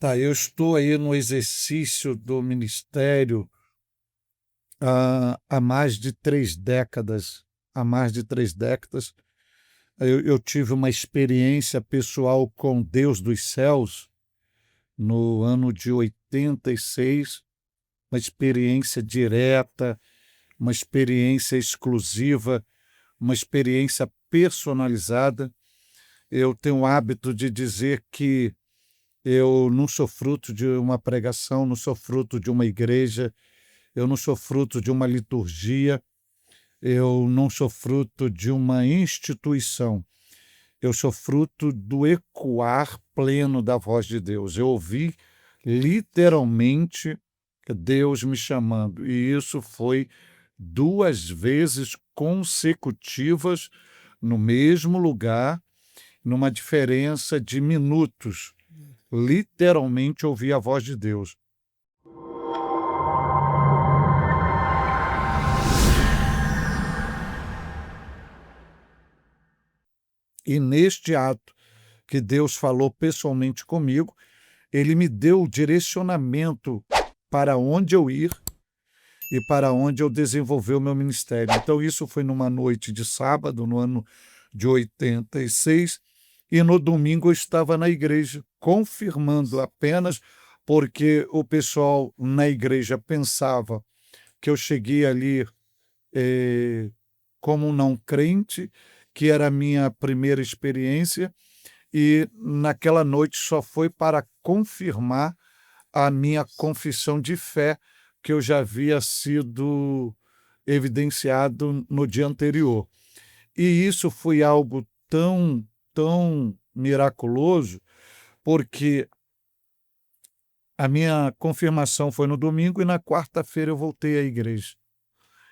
Tá, eu estou aí no exercício do ministério há mais de 3 décadas. Há mais de 3 décadas. Eu tive uma experiência pessoal com Deus dos céus no ano de 86, uma experiência direta, uma experiência exclusiva, uma experiência personalizada. Eu tenho o hábito de dizer que eu não sou fruto de uma pregação, não sou fruto de uma igreja, eu não sou fruto de uma liturgia, eu não sou fruto de uma instituição. Eu sou fruto do ecoar pleno da voz de Deus. Eu ouvi literalmente Deus me chamando, e isso foi 2 vezes consecutivas no mesmo lugar, numa diferença de minutos. Literalmente ouvi a voz de Deus. E neste ato que Deus falou pessoalmente comigo, ele me deu o direcionamento para onde eu ir e para onde eu desenvolver o meu ministério. Então, isso foi numa noite de sábado, no ano de 86, e no domingo eu estava na igreja, confirmando apenas porque o pessoal na igreja pensava que eu cheguei ali como um não crente, que era a minha primeira experiência, e naquela noite só foi para confirmar a minha confissão de fé que eu já havia sido evidenciado no dia anterior. E isso foi algo tão miraculoso, porque a minha confirmação foi no domingo e na quarta-feira eu voltei à igreja.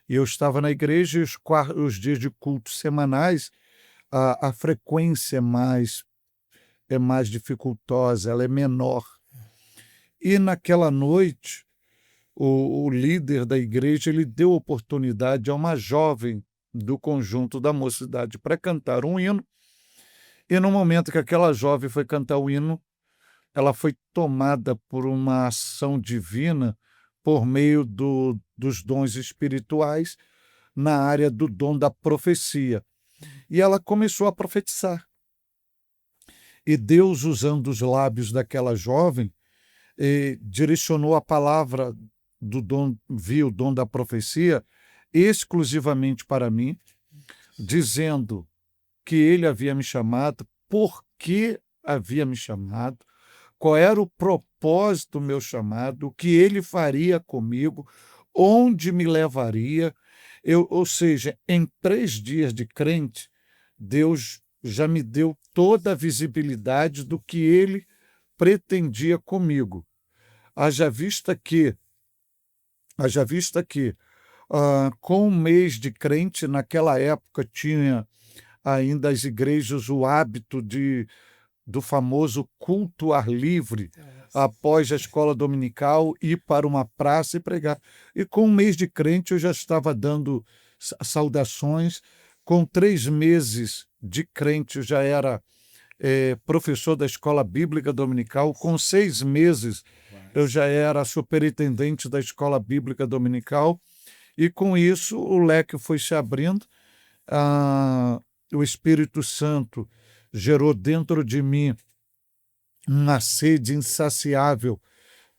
E eu estava na igreja e os dias de culto semanais, a frequência é mais dificultosa, ela é menor. E naquela noite, o líder da igreja ele deu oportunidade a uma jovem do conjunto da mocidade para cantar um hino, e no momento que aquela jovem foi cantar o hino, ela foi tomada por uma ação divina por meio dos dons espirituais na área do dom da profecia. E ela começou a profetizar. E Deus, usando os lábios daquela jovem, direcionou a palavra do dom, viu o dom da profecia exclusivamente para mim, dizendo que ele havia me chamado, por que havia me chamado, qual era o propósito do meu chamado, o que ele faria comigo, onde me levaria. Ou seja, em 3 dias de crente, Deus já me deu toda a visibilidade do que ele pretendia comigo. Haja vista que, com um mês de crente, naquela época tinha ainda as igrejas o hábito do famoso culto ar livre, após a escola dominical, ir para uma praça e pregar. E com um mês de crente eu já estava dando saudações. Com 3 meses de crente eu já era professor da escola bíblica dominical. Com 6 meses eu já era superintendente da escola bíblica dominical. E com isso o leque foi se abrindo. O Espírito Santo gerou dentro de mim uma sede insaciável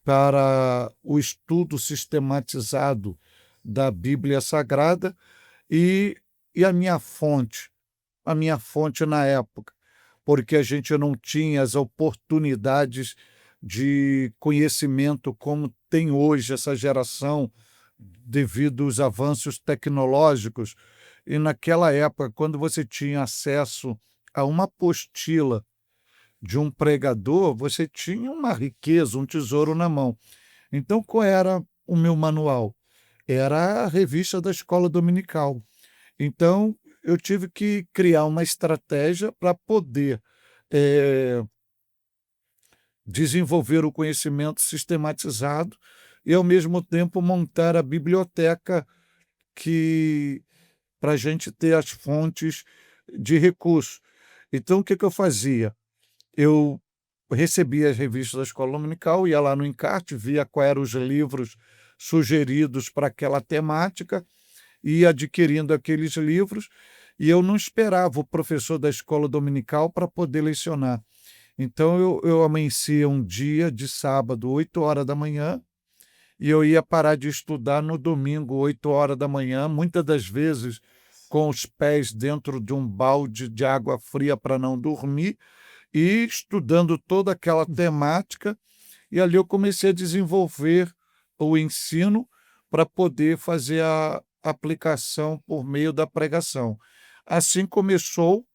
para o estudo sistematizado da Bíblia Sagrada, e a minha fonte na época, porque a gente não tinha as oportunidades de conhecimento como tem hoje essa geração, devido aos avanços tecnológicos. E naquela época, quando você tinha acesso a uma apostila de um pregador, você tinha uma riqueza, um tesouro na mão. Então, qual era o meu manual? Era a revista da escola dominical. Então, eu tive que criar uma estratégia para poder desenvolver o conhecimento sistematizado e, ao mesmo tempo, montar a biblioteca para a gente ter as fontes de recursos. Então, o que eu fazia? Eu recebia as revistas da escola dominical, ia lá no encarte, via quais eram os livros sugeridos para aquela temática, ia adquirindo aqueles livros, e eu não esperava o professor da escola dominical para poder lecionar. Então eu amanhecia um dia de sábado, 8 horas da manhã, e eu ia parar de estudar no domingo, 8 horas da manhã, muitas das vezes com os pés dentro de um balde de água fria para não dormir, e estudando toda aquela temática, e ali eu comecei a desenvolver o ensino para poder fazer a aplicação por meio da pregação. Assim começou,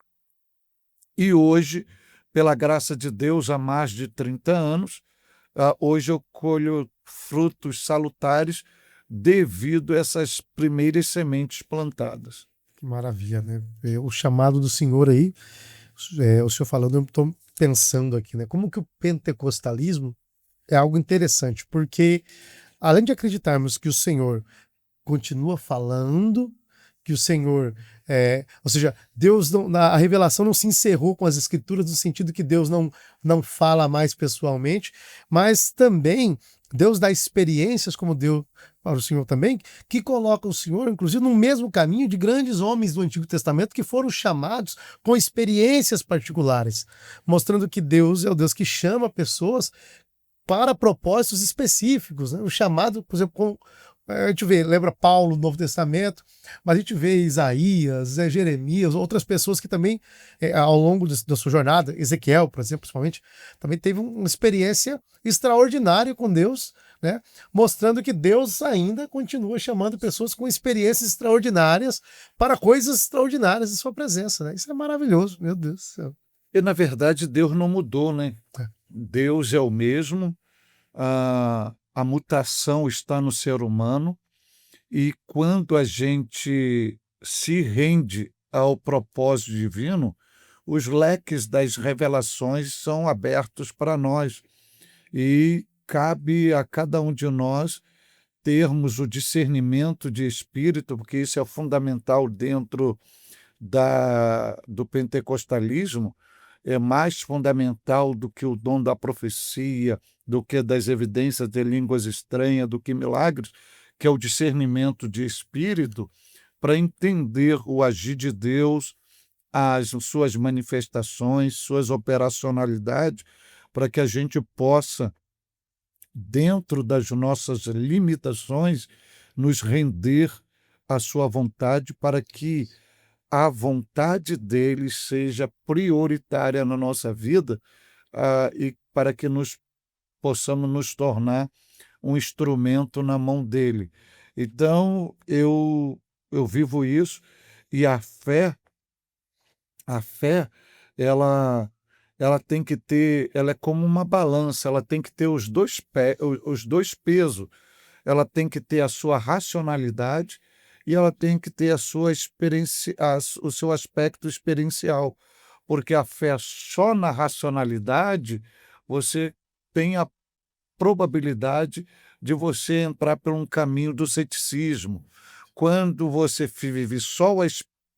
e hoje, pela graça de Deus, há mais de 30 anos, hoje eu colho frutos salutares devido a essas primeiras sementes plantadas. Que maravilha, né? O chamado do Senhor aí, o senhor falando, eu estou pensando aqui, né? Como que o pentecostalismo é algo interessante, porque além de acreditarmos que o Senhor continua falando, que o Senhor, ou seja, Deus não, a revelação não se encerrou com as escrituras no sentido que Deus não fala mais pessoalmente, mas também Deus dá experiências, como deu para o Senhor também, que coloca o Senhor, inclusive, no mesmo caminho de grandes homens do Antigo Testamento que foram chamados com experiências particulares, mostrando que Deus é o Deus que chama pessoas para propósitos específicos, né? O chamado, por exemplo, a gente vê, lembra Paulo no Novo Testamento, mas a gente vê Isaías, Jeremias, outras pessoas que também, ao longo da sua jornada, Ezequiel, por exemplo, principalmente, também teve uma experiência extraordinária com Deus, né? Mostrando que Deus ainda continua chamando pessoas com experiências extraordinárias para coisas extraordinárias em sua presença, né? Isso é maravilhoso, meu Deus do céu. E, na verdade, Deus não mudou, né? É. Deus é o mesmo, a mutação está no ser humano, e quando a gente se rende ao propósito divino, os leques das revelações são abertos para nós, e cabe a cada um de nós termos o discernimento de espírito, porque isso é fundamental dentro do pentecostalismo, é mais fundamental do que o dom da profecia, do que das evidências de línguas estranhas, do que milagres, que é o discernimento de espírito, para entender o agir de Deus, as suas manifestações, suas operacionalidades, para que a gente possa, dentro das nossas limitações, nos render à sua vontade, para que a vontade dele seja prioritária na nossa vida, e para que possamos nos tornar um instrumento na mão dele. Então, eu vivo isso, e a fé, ela tem que ter, ela é como uma balança, ela tem que ter os dois pesos, ela tem que ter a sua racionalidade, e ela tem que ter a sua experiência, o seu aspecto experiencial, porque a fé só na racionalidade, você tem a probabilidade de você entrar por um caminho do ceticismo. Quando você vive só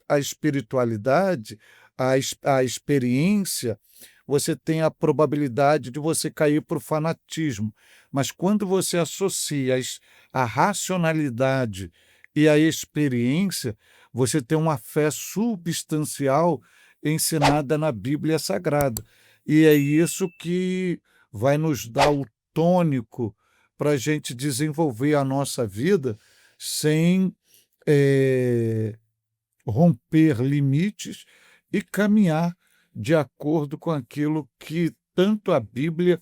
a espiritualidade, a experiência, você tem a probabilidade de você cair para o fanatismo. Mas quando você associa a racionalidade e a experiência, você tem uma fé substancial ensinada na Bíblia Sagrada. E é isso que vai nos dar o tônico para a gente desenvolver a nossa vida sem romper limites e caminhar de acordo com aquilo que tanto a Bíblia,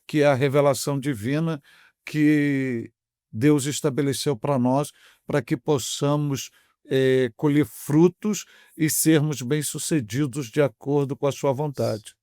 que é a revelação divina, que Deus estabeleceu para nós, para que possamos colher frutos e sermos bem-sucedidos de acordo com a sua vontade.